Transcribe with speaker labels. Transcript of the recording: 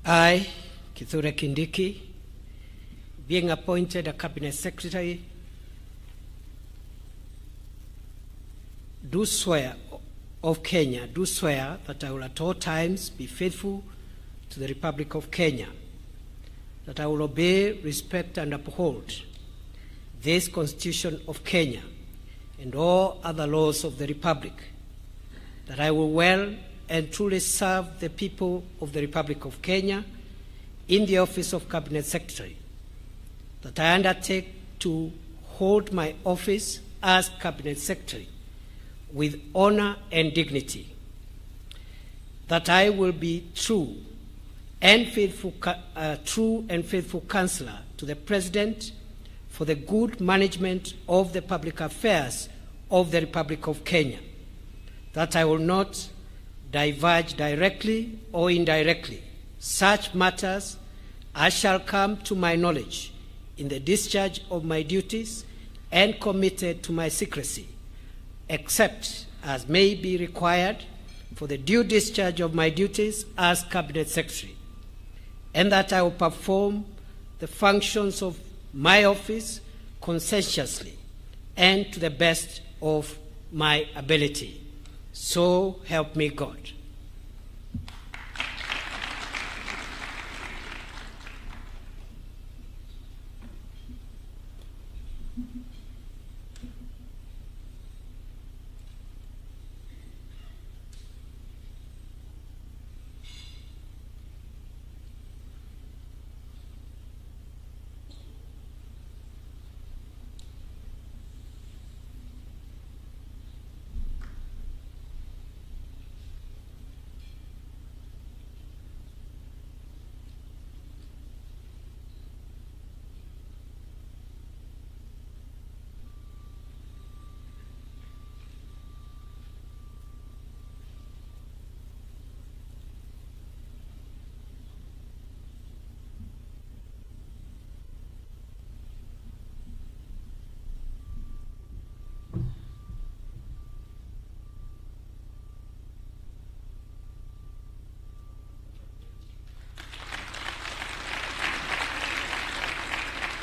Speaker 1: I, Kindiki, being appointed a Cabinet Secretary, do swear that I will at all times be faithful to the Republic of Kenya, that I will obey, respect, and uphold this Constitution of Kenya and all other laws of the Republic, that I will well and truly serve the people of the Republic of Kenya in the office of Cabinet Secretary, that I undertake to hold my office as Cabinet Secretary with honor and dignity, that I will be true and faithful counselor to the President for the good management of the public affairs of the Republic of Kenya, that I will not diverge directly or indirectly such matters as shall come to my knowledge in the discharge of my duties and committed to my secrecy, except as may be required for the due discharge of my duties as Cabinet Secretary, and that I will perform the functions of my office conscientiously and to the best of my ability. So help me God.